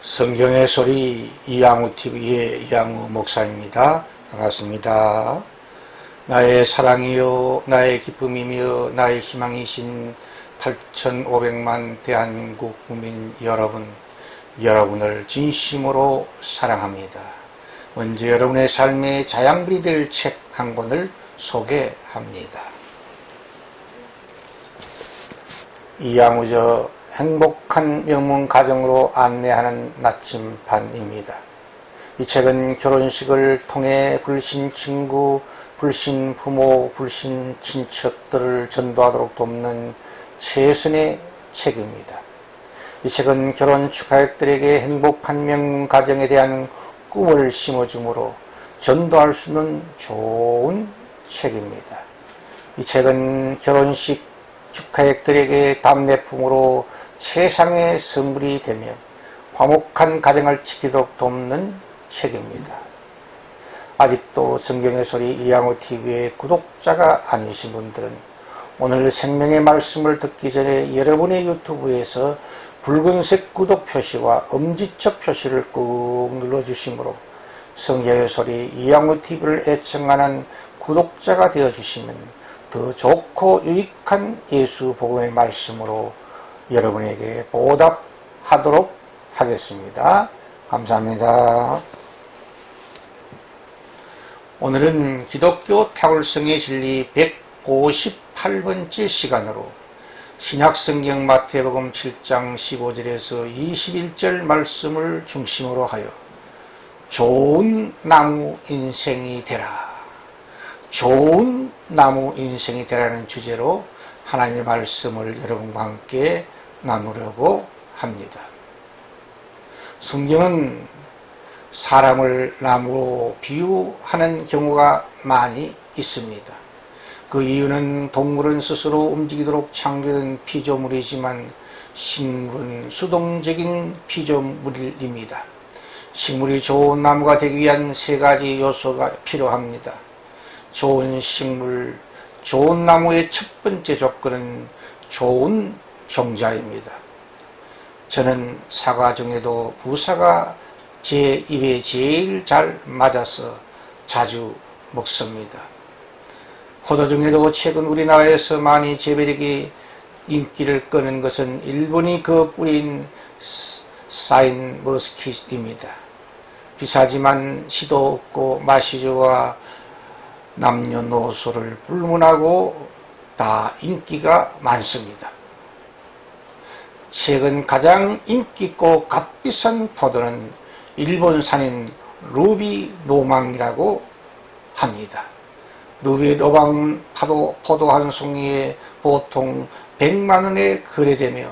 성경의 소리 이양우TV의 이양우 목사입니다. 반갑습니다. 나의 사랑이요 나의 기쁨이며 나의 희망이신 8,500만 대한민국 국민 여러분을 진심으로 사랑합니다. 먼저 여러분의 삶의 자양분이 될 책 한 권을 소개합니다. 이양우저 행복한 명문 가정으로 안내하는 나침반입니다. 이 책은 결혼식을 통해 불신 친구, 불신 부모, 불신 친척들을 전도하도록 돕는 최선의 책입니다. 이 책은 결혼 축하객들에게 행복한 명문 가정에 대한 꿈을 심어주므로 전도할 수 있는 좋은 책입니다. 이 책은 결혼식 축하객들에게 답례품으로 최상의 선물이 되며 화목한 가정을 지키도록 돕는 책입니다. 아직도 성경의 소리 이양우TV의 구독자가 아니신 분들은 오늘 생명의 말씀을 듣기 전에 여러분의 유튜브에서 붉은색 구독 표시와 엄지척 표시를 꾹 눌러주시므로 성경의 소리 이양우TV를 애청하는 구독자가 되어주시면 더 좋고 유익한 예수 복음의 말씀으로 여러분에게 보답하도록 하겠습니다. 감사합니다. 오늘은 기독교 탁월성의 진리 158번째 시간으로 신약성경 마태복음 7장 15절에서 21절 말씀을 중심으로 하여 좋은 나무 인생이 되라, 좋은 나무 인생이 되라는 주제로 하나님의 말씀을 여러분과 함께 나누려고 합니다. 성경은 사람을 나무로 비유하는 경우가 많이 있습니다. 그 이유는 동물은 스스로 움직이도록 창조된 피조물이지만 식물은 수동적인 피조물입니다. 식물이 좋은 나무가 되기 위한 세 가지 요소가 필요합니다. 좋은 식물, 좋은 나무의 첫 번째 조건은 좋은 종자입니다. 저는 사과 중에도 부사가 제 입에 제일 잘 맞아서 자주 먹습니다. 포도 중에도 최근 우리나라에서 많이 재배되기 인기를 끄는 것은 일본이 그 뿌린 사인 머스킷입니다. 비싸지만 시도 없고 맛이 좋아 남녀노소를 불문하고 다 인기가 많습니다. 최근 가장 인기있고 값비싼 포도는 일본산인 루비 로망이라고 합니다. 루비 로망 포도 한 송이에 보통 100만원에 거래되며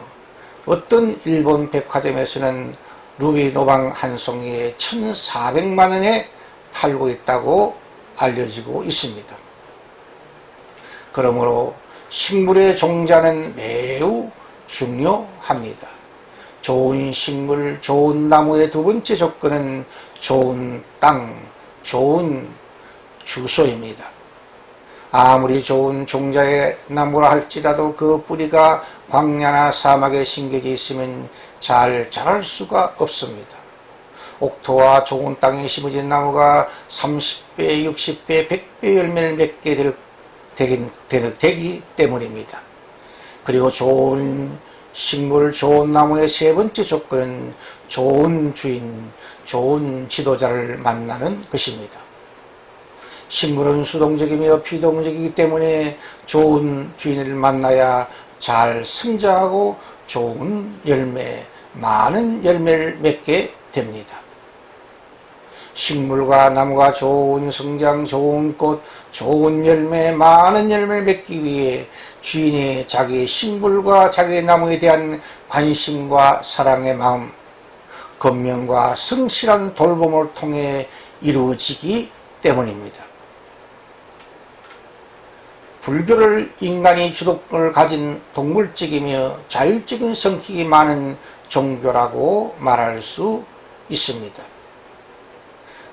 어떤 일본 백화점에서는 루비 로망 한 송이에 1,400만원에 팔고 있다고 알려지고 있습니다. 그러므로 식물의 종자는 매우 중요합니다. 좋은 식물, 좋은 나무의 두 번째 조건은 좋은 땅, 좋은 주소입니다. 아무리 좋은 종자의 나무라 할지라도 그 뿌리가 광야나 사막에 심겨져 있으면 잘 자랄 수가 없습니다. 옥토와 좋은 땅에 심어진 나무가 30배, 60배, 100배 열매를 맺게 되기 때문입니다. 그리고 좋은 식물, 좋은 나무의 세 번째 조건은 좋은 주인, 좋은 지도자를 만나는 것입니다. 식물은 수동적이며 비동적이기 때문에 좋은 주인을 만나야 잘 성장하고 좋은 열매, 많은 열매를 맺게 됩니다. 식물과 나무가 좋은 성장, 좋은 꽃, 좋은 열매, 많은 열매를 맺기 위해 주인이 자기 식물과 자기 나무에 대한 관심과 사랑의 마음, 권면과 성실한 돌봄을 통해 이루어지기 때문입니다. 불교를 인간이 주도권을 가진 동물적이며 자율적인 성격이 많은 종교라고 말할 수 있습니다.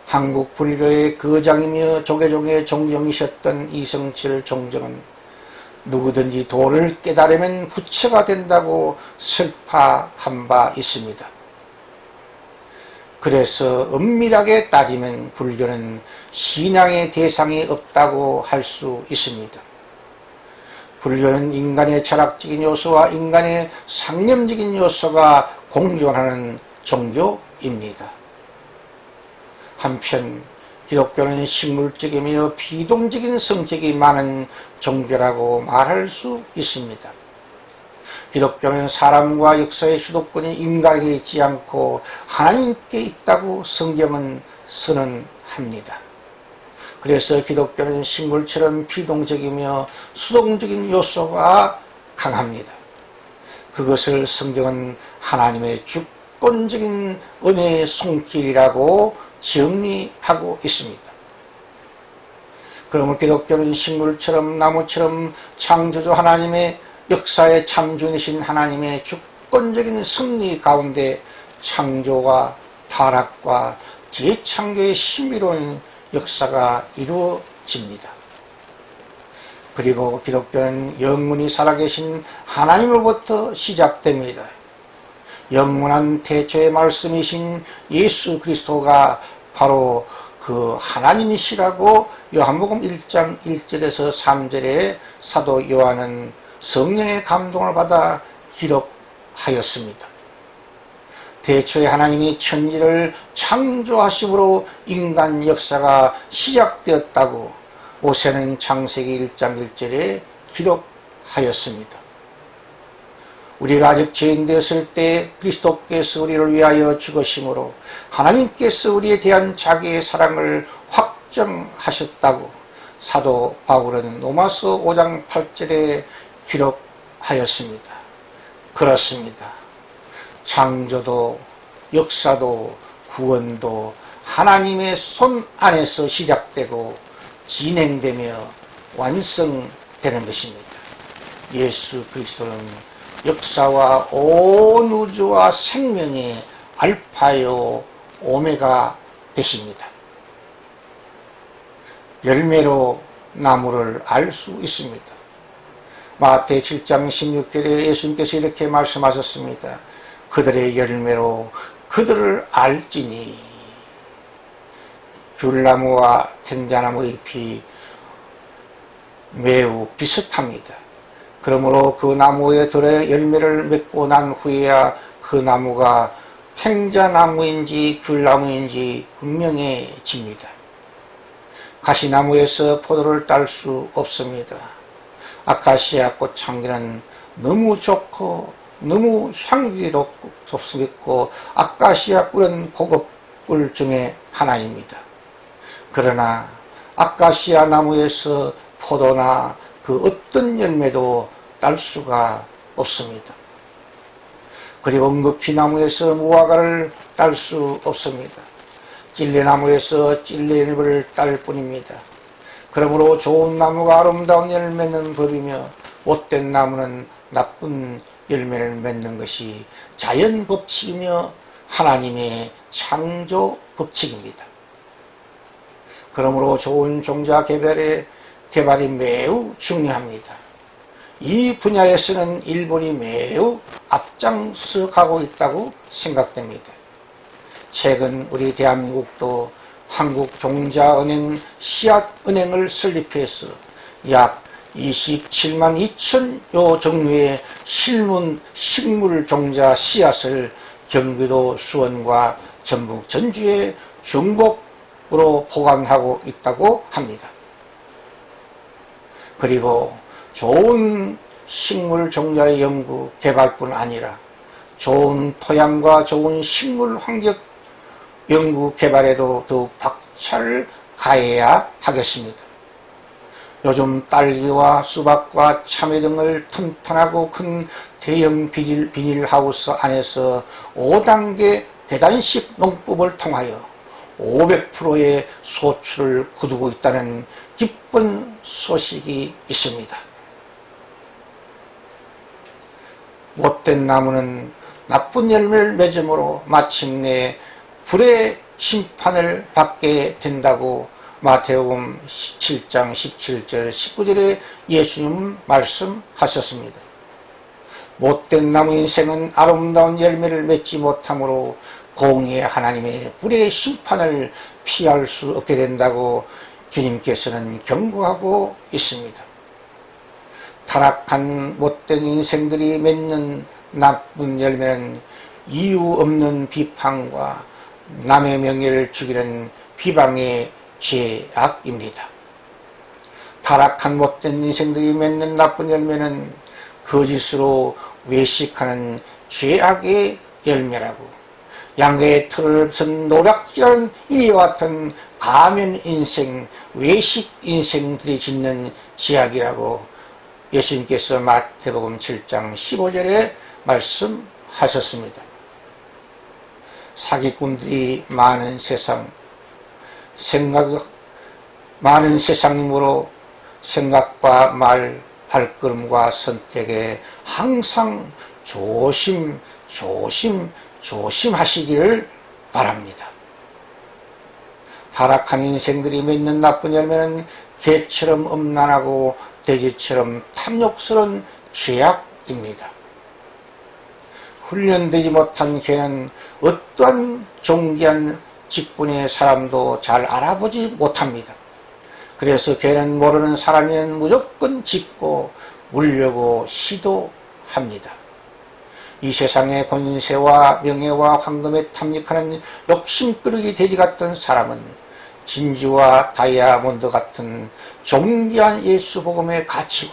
한국 불교의 거장이며 조계종의 종정이셨던 이성칠 종정은 누구든지 도를 깨달으면 부처가 된다고 설파한 바 있습니다. 그래서 엄밀하게 따지면 불교는 신앙의 대상이 없다고 할 수 있습니다. 불교는 인간의 철학적인 요소와 인간의 상념적인 요소가 공존하는 종교입니다. 한편 기독교는 식물적이며 비동적인 성격이 많은 종교라고 말할 수 있습니다. 기독교는 사람과 역사의 주도권이 인간에게 있지 않고 하나님께 있다고 성경은 선언합니다. 그래서 기독교는 식물처럼 비동적이며 수동적인 요소가 강합니다. 그것을 성경은 하나님의 주권적인 은혜의 손길이라고 정리하고 있습니다. 그러므로 기독교는 식물처럼 나무처럼 창조주 하나님의 역사에 참조이신 하나님의 주권적인 섭리 가운데 창조와 타락과 재창조의 신비로운 역사가 이루어집니다. 그리고 기독교는 영원히 살아계신 하나님으로부터 시작됩니다. 영원한 태초의 말씀이신 예수 그리스도가 바로 그 하나님이시라고 요한복음 1장 1절에서 3절에 사도 요한은 성령의 감동을 받아 기록하였습니다. 태초에 하나님이 천지를 창조하심으로 인간 역사가 시작되었다고 모세는 창세기 1장 1절에 기록하였습니다. 우리가 아직 죄인되었을 때 그리스도께서 우리를 위하여 죽으심으로 하나님께서 우리에 대한 자기의 사랑을 확정하셨다고 사도 바울은 로마서 5장 8절에 기록하였습니다. 그렇습니다. 창조도 역사도 구원도 하나님의 손 안에서 시작되고 진행되며 완성되는 것입니다. 예수 그리스도는 역사와 온 우주와 생명의 알파요 오메가 되십니다. 열매로 나무를 알 수 있습니다. 마태 7장 16절에 예수님께서 이렇게 말씀하셨습니다. 그들의 열매로 그들을 알지니. 귤나무와 ten자나무 잎이 매우 비슷합니다. 그러므로 그 나무의 들에 열매를 맺고 난 후에야 그 나무가 ten자나무인지 귤나무인지 분명해집니다. 가시나무에서 포도를 딸 수 없습니다. 아카시아 꽃향기는 너무 좋고 너무 향기롭고 아카시아 꿀은 고급 꿀 중에 하나입니다. 그러나 아카시아 나무에서 포도나 그 어떤 열매도 딸 수가 없습니다. 그리고 응급피나무에서 무화과를 딸 수 없습니다. 찔레나무에서 찔레잎을 딸 뿐입니다. 그러므로 좋은 나무가 아름다운 열매를 맺는 법이며 못된 나무는 나쁜 열매를 맺는 것이 자연 법칙이며 하나님의 창조 법칙입니다. 그러므로 좋은 종자 개발이 매우 중요합니다. 이 분야에서는 일본이 매우 앞장서 가고 있다고 생각됩니다. 최근 우리 대한민국도 한국종자은행 씨앗은행을 설립해서 약 27만 2천여 종류의 식물종자 씨앗을 경기도 수원과 전북 전주의 중복으로 보관하고 있다고 합니다. 그리고 좋은 식물종자의 연구 개발뿐 아니라 좋은 토양과 좋은 식물 환경 연구 개발에도 더욱 박차를 가해야 하겠습니다. 요즘 딸기와 수박과 참외 등을 튼튼하고 큰 대형 비닐하우스 안에서 5단계 계단식 농법을 통하여 500%의 소출을 거두고 있다는 기쁜 소식이 있습니다. 못된 나무는 나쁜 열매를 맺음으로 마침내 불의 심판을 받게 된다고 마태복음 17장 17절 19절에 예수님은 말씀하셨습니다. 못된 나무 인생은 아름다운 열매를 맺지 못하므로 공의의 하나님의 불의 심판을 피할 수 없게 된다고 주님께서는 경고하고 있습니다. 타락한 못된 인생들이 맺는 나쁜 열매는 이유 없는 비판과 남의 명예를 죽이는 비방의 죄악입니다. 타락한 못된 인생들이 맺는 나쁜 열매는 거짓으로 외식하는 죄악의 열매라고, 양가의 틀을 선 노략질하는 이와 같은 가면 인생, 외식 인생들이 짓는 죄악이라고 예수님께서 마태복음 7장 15절에 말씀하셨습니다. 사기꾼들이 많은 많은 세상이므로 생각과 말, 발걸음과 선택에 항상 조심하시기를 바랍니다. 타락한 인생들이 맺는 나쁜 열매는 개처럼 음란하고 돼지처럼 탐욕스러운 죄악입니다. 훈련되지 못한 개는 어떠한 존귀한 직분의 사람도 잘 알아보지 못합니다. 그래서 개는 모르는 사람이면 무조건 짖고 물려고 시도합니다. 이 세상의 권세와 명예와 황금에 탐닉하는 욕심꾸러기 돼지 같은 사람은 진주와 다이아몬드 같은 존귀한 예수 복음의 가치와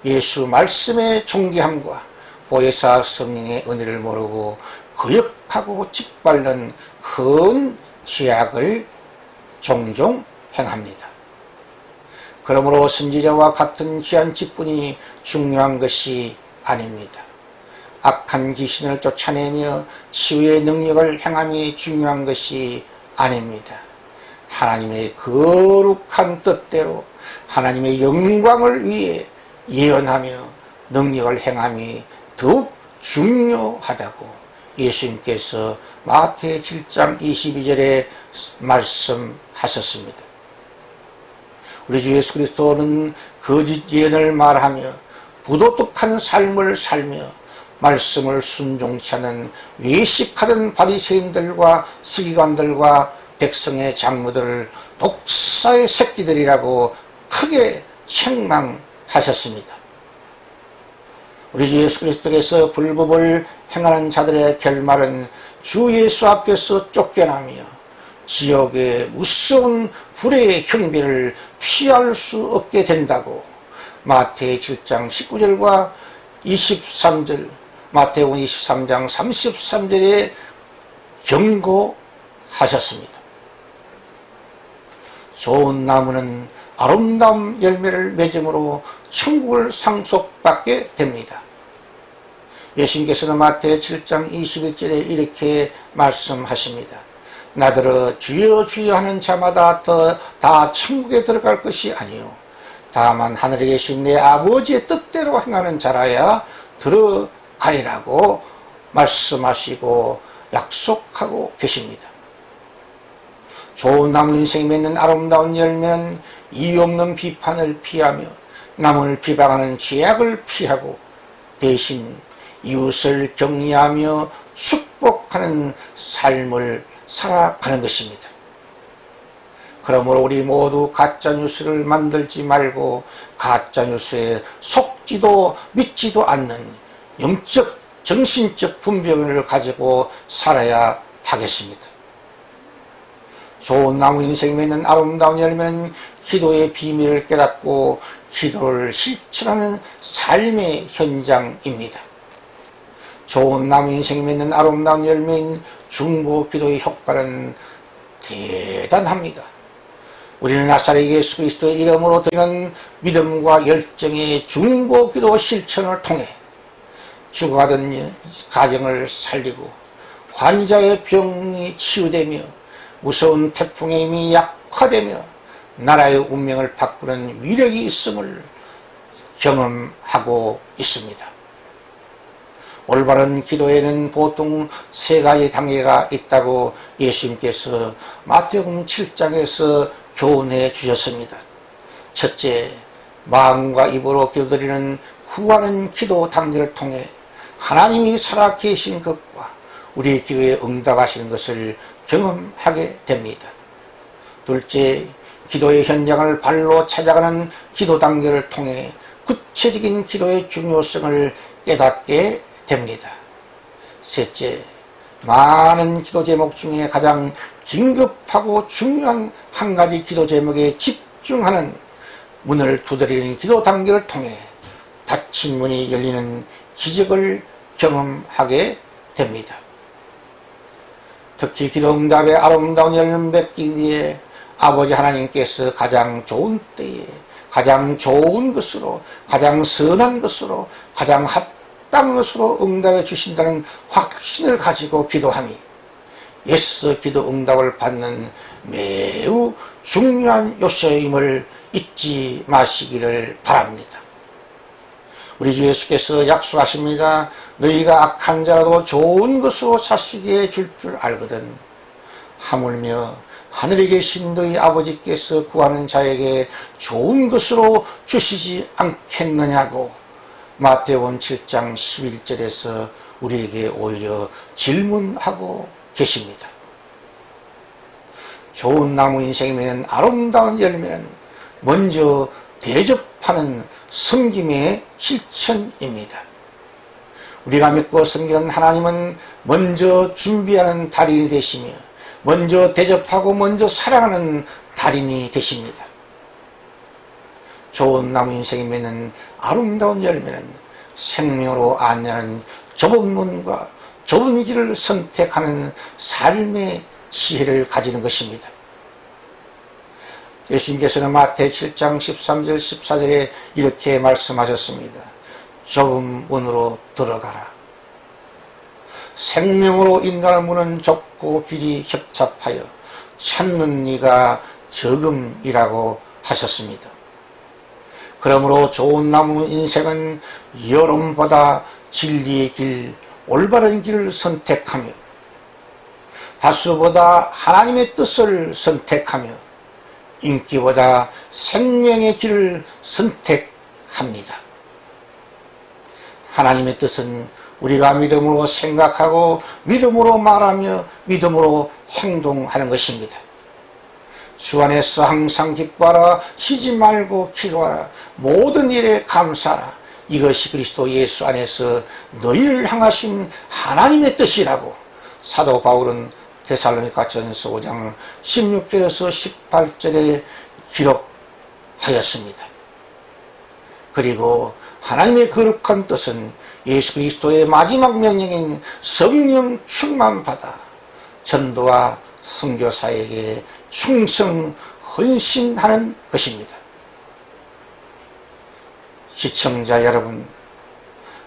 예수 말씀의 존귀함과 보혜사 성령의 은혜를 모르고 거역하고 짓밟는 큰 죄악을 종종 행합니다. 그러므로 선지자와 같은 귀한 직분이 중요한 것이 아닙니다. 악한 귀신을 쫓아내며 치유의 능력을 행함이 중요한 것이 아닙니다. 하나님의 거룩한 뜻대로 하나님의 영광을 위해 예언하며 능력을 행함이 더욱 중요하다고 예수님께서 마태 7장 22절에 말씀하셨습니다. 우리 주 예수 그리스도는 거짓 예언을 말하며 부도덕한 삶을 살며 말씀을 순종치 않은 외식하던 바리새인들과 서기관들과 백성의 장로들을 독사의 새끼들이라고 크게 책망하셨습니다. 우리 주 예수 그리스도께서 불법을 행하는 자들의 결말은 주 예수 앞에서 쫓겨나며 지옥의 무서운 불의 형벌을 피할 수 없게 된다고 마태 7장 19절과 23절, 마태복음 23장 33절에 경고하셨습니다. 좋은 나무는 아름다운 열매를 맺음으로 천국을 상속받게 됩니다. 예수님께서는 마태 7장 21절에 이렇게 말씀하십니다. 나더러 주여 주여 하는 자마다 다 천국에 들어갈 것이 아니요 다만 하늘에 계신 내 아버지의 뜻대로 행하는 자라야 들어가리라고 말씀하시고 약속하고 계십니다. 좋은 나무 인생이 맺는 아름다운 열매는 이유 없는 비판을 피하며 남을 비방하는 죄악을 피하고 대신 이웃을 격려하며 축복하는 삶을 살아가는 것입니다. 그러므로 우리 모두 가짜뉴스를 만들지 말고 가짜뉴스에 속지도 믿지도 않는 영적, 정신적 분별을 가지고 살아야 하겠습니다. 좋은 나무 인생이 맺는 아름다운 열매는 기도의 비밀을 깨닫고 기도를 실천하는 삶의 현장입니다. 좋은 나무 인생이 맺는 아름다운 열매인 중보 기도의 효과는 대단합니다. 우리는 나사렛 예수 그리스도의 이름으로 드리는 믿음과 열정의 중보 기도 실천을 통해 죽어가던 가정을 살리고 환자의 병이 치유되며 무서운 태풍의 힘이 약화되며 나라의 운명을 바꾸는 위력이 있음을 경험하고 있습니다. 올바른 기도에는 보통 세 가지 단계가 있다고 예수님께서 마태복음 7장에서 교훈해 주셨습니다. 첫째, 마음과 입으로 기도드리는 구하는 기도 단계를 통해 하나님이 살아 계신 것과 우리의 기도에 응답하시는 것을 경험하게 됩니다. 둘째, 기도의 현장을 발로 찾아가는 기도 단계를 통해 구체적인 기도의 중요성을 깨닫게 됩니다. 셋째, 많은 기도 제목 중에 가장 긴급하고 중요한 한 가지 기도 제목에 집중하는 문을 두드리는 기도 단계를 통해 닫힌 문이 열리는 기적을 경험하게 됩니다. 특히 기도 응답의 아름다운 열매를 맺기 위해 아버지 하나님께서 가장 좋은 때에 가장 좋은 것으로, 가장 선한 것으로, 가장 합당한 것으로 응답해 주신다는 확신을 가지고 기도함이 예수 기도 응답을 받는 매우 중요한 요소임을 잊지 마시기를 바랍니다. 우리 주 예수께서 약속하십니다. 너희가 악한 자라도 좋은 것으로 자식에게 줄 줄 알거든. 하물며 하늘에 계신 너희 아버지께서 구하는 자에게 좋은 것으로 주시지 않겠느냐고 마태복음 7장 11절에서 우리에게 오히려 질문하고 계십니다. 좋은 나무 인생이면 아름다운 열매는 먼저 대접하는 섬김의 실천입니다. 우리가 믿고 섬기는 하나님은 먼저 준비하는 달인이 되시며 먼저 대접하고 먼저 사랑하는 달인이 되십니다. 좋은 나무 인생이 맺는 아름다운 열매는 생명으로 안내하는 좁은 문과 좁은 길을 선택하는 삶의 지혜를 가지는 것입니다. 예수님께서는 마태 7장 13절 14절에 이렇게 말씀하셨습니다. 좁은 문으로 들어가라. 생명으로 인도하는 문은 좁고 길이 협착하여 찾는 이가 적음이라고 하셨습니다. 그러므로 좋은 나무 인생은 여름보다 진리의 길, 올바른 길을 선택하며 다수보다 하나님의 뜻을 선택하며 인기보다 생명의 길을 선택합니다. 하나님의 뜻은 우리가 믿음으로 생각하고 믿음으로 말하며 믿음으로 행동하는 것입니다. 주 안에서 항상 기뻐하라. 쉬지 말고 기도하라. 모든 일에 감사하라. 이것이 그리스도 예수 안에서 너희를 향하신 하나님의 뜻이라고 사도 바울은 데살로니가전서 5장 16절에서 18절에 기록하였습니다. 그리고 하나님의 거룩한 뜻은 예수 그리스도의 마지막 명령인 성령 충만 받아 전도와 선교사에게 충성 헌신하는 것입니다. 시청자 여러분,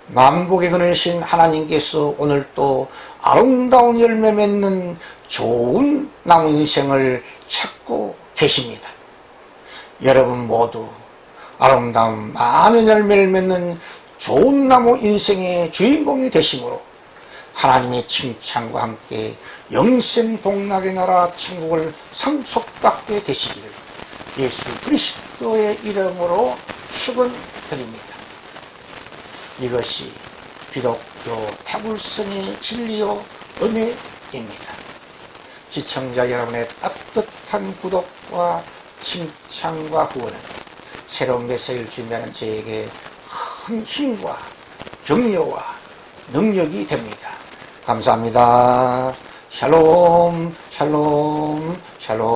만복의 근원이신 하나님께서 오늘 또 아름다운 열매 맺는 좋은 나무 인생을 찾고 계십니다. 여러분 모두 아름다운 많은 열매를 맺는 좋은 나무 인생의 주인공이 되심으로 하나님의 칭찬과 함께 영생 복락의 나라 천국을 상속받게 되시기를 예수 그리스도의 이름으로 축원드립니다. 이것이 기독교 타불성의 진리요 은혜입니다. 시청자 여러분의 따뜻한 구독과 칭찬과 후원은 새로운 메시지를 준비하는 저에게 큰 힘과 격려와 능력이 됩니다. 감사합니다. 샬롬 샬롬 샬롬.